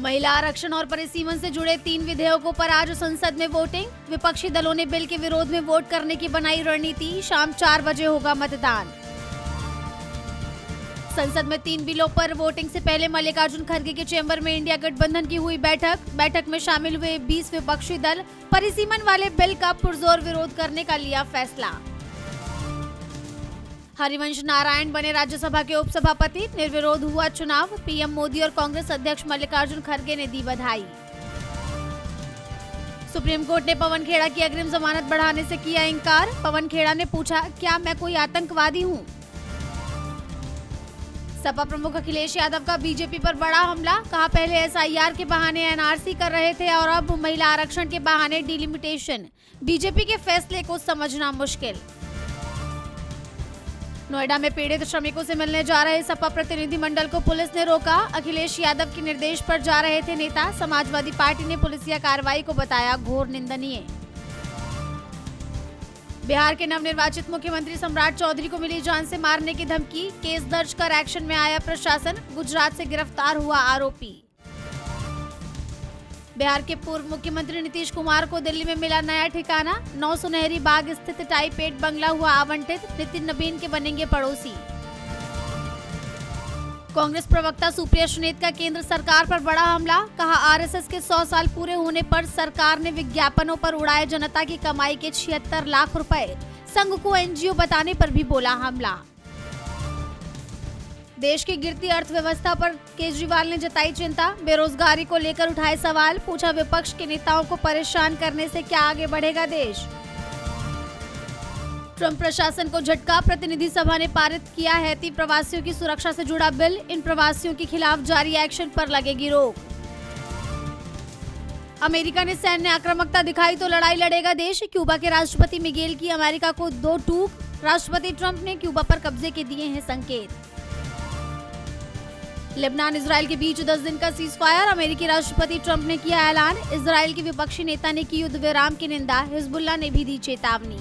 महिला आरक्षण और परिसीमन से जुड़े 3 विधेयकों पर आज संसद में वोटिंग। विपक्षी दलों ने बिल के विरोध में वोट करने की बनाई रणनीति। शाम 4 बजे होगा मतदान। संसद में 3 बिलों पर वोटिंग से पहले मल्लिकार्जुन खड़गे के चेंबर में इंडिया गठबंधन की हुई बैठक में शामिल हुए 20 विपक्षी दल। परिसीमन वाले बिल का पुरजोर विरोध करने का लिया फैसला। हरिवंश नारायण बने राज्यसभा के उपसभापति। निर्विरोध हुआ चुनाव। पीएम मोदी और कांग्रेस अध्यक्ष मल्लिकार्जुन खड़गे ने दी बधाई। सुप्रीम कोर्ट ने पवन खेड़ा की अग्रिम जमानत बढ़ाने से किया इंकार। पवन खेड़ा ने पूछा, क्या मैं कोई आतंकवादी हूं? सपा प्रमुख अखिलेश यादव का बीजेपी पर बड़ा हमला। कहा, पहले एसआईआर के बहाने एनआरसी कर रहे थे और अब महिला आरक्षण के बहाने डिलिमिटेशन। बीजेपी के फैसले को समझना मुश्किल। नोएडा में पीड़ित श्रमिकों से मिलने जा रहे सपा प्रतिनिधि मंडल को पुलिस ने रोका। अखिलेश यादव के निर्देश पर जा रहे थे नेता। समाजवादी पार्टी ने पुलिसिया कार्रवाई को बताया घोर निंदनीय। बिहार के नवनिर्वाचित मुख्यमंत्री सम्राट चौधरी को मिली जान से मारने की धमकी। केस दर्ज कर एक्शन में आया प्रशासन। गुजरात से गिरफ्तार हुआ आरोपी। बिहार के पूर्व मुख्यमंत्री नीतीश कुमार को दिल्ली में मिला नया ठिकाना। 9 सुनहरी बाग स्थित टाइप 8 बंगला हुआ आवंटित। नितिन नवीन के बनेंगे पड़ोसी। कांग्रेस प्रवक्ता सुप्रिया सुनीत का केंद्र सरकार पर बड़ा हमला। कहा, आरएसएस के 100 साल पूरे होने पर सरकार ने विज्ञापनों पर उड़ाए जनता की कमाई के 76 लाख रुपए। संघ को एनजीओ बताने पर भी बोला हमला। देश की गिरती अर्थव्यवस्था पर केजरीवाल ने जताई चिंता। बेरोजगारी को लेकर उठाए सवाल। पूछा, विपक्ष के नेताओं को परेशान करने से क्या आगे बढ़ेगा देश? ट्रंप प्रशासन को झटका। प्रतिनिधि सभा ने पारित किया हैती प्रवासियों की सुरक्षा से जुड़ा बिल। इन प्रवासियों के खिलाफ जारी एक्शन पर लगेगी रोक। अमेरिका ने सैन्य आक्रामकता दिखाई तो लड़ाई लड़ेगा देश। क्यूबा के राष्ट्रपति मिगेल की अमेरिका को 2 टूक। राष्ट्रपति ट्रंप ने क्यूबा पर कब्जे के दिए हैं संकेत। लेबनान इजराइल के बीच 10 दिन का सीज फायर। अमेरिकी राष्ट्रपति ट्रंप ने किया ऐलान। इजराइल के विपक्षी नेता ने की युद्ध विराम की निंदा। हिजबुल्लाह ने भी दी चेतावनी।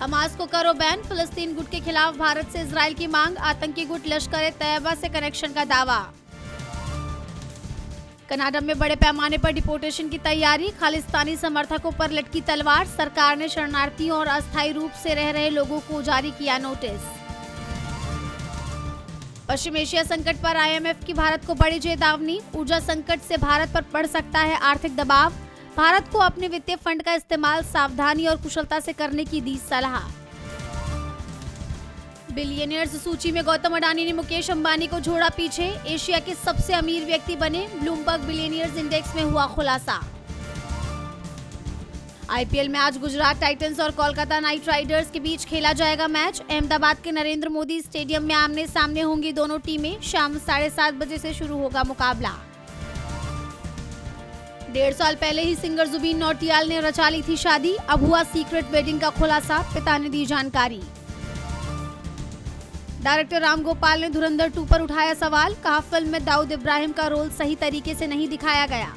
हमास को करो बैन। फिलिस्तीन गुट के खिलाफ भारत से इजराइल की मांग। आतंकी गुट लश्कर ए तैयबा से कनेक्शन का दावा। कनाडा में बड़े पैमाने पर डिपोर्टेशन की तैयारी। खालिस्तानी समर्थकों पर लटकी तलवार। सरकार ने शरणार्थियों और अस्थायी रूप से रह रहे लोगों को जारी किया नोटिस। पश्चिम एशिया संकट पर आईएमएफ की भारत को बड़ी चेतावनी। ऊर्जा संकट से भारत पर पड़ सकता है आर्थिक दबाव। भारत को अपने वित्तीय फंड का इस्तेमाल सावधानी और कुशलता से करने की दी सलाह। बिलियनियर्स सूची में गौतम अडानी ने मुकेश अंबानी को छोड़ा पीछे। एशिया के सबसे अमीर व्यक्ति बने। ब्लूमबर्ग बिलियनियर्स इंडेक्स में हुआ खुलासा। आईपीएल में आज गुजरात टाइटंस और कोलकाता नाइट राइडर्स के बीच खेला जाएगा मैच। अहमदाबाद के नरेंद्र मोदी स्टेडियम में आमने सामने होंगी दोनों टीमें। शाम 7:30 बजे से शुरू होगा मुकाबला। 1.5 साल पहले ही सिंगर जुबीन नौटियाल ने रचा ली थी शादी। अब हुआ सीक्रेट वेडिंग का खुलासा। पिता ने दी जानकारी। डायरेक्टर राम गोपाल ने धुरंधर 2 पर उठाया सवाल। कहा, फिल्म में दाऊद इब्राहिम का रोल सही तरीके से नहीं दिखाया गया।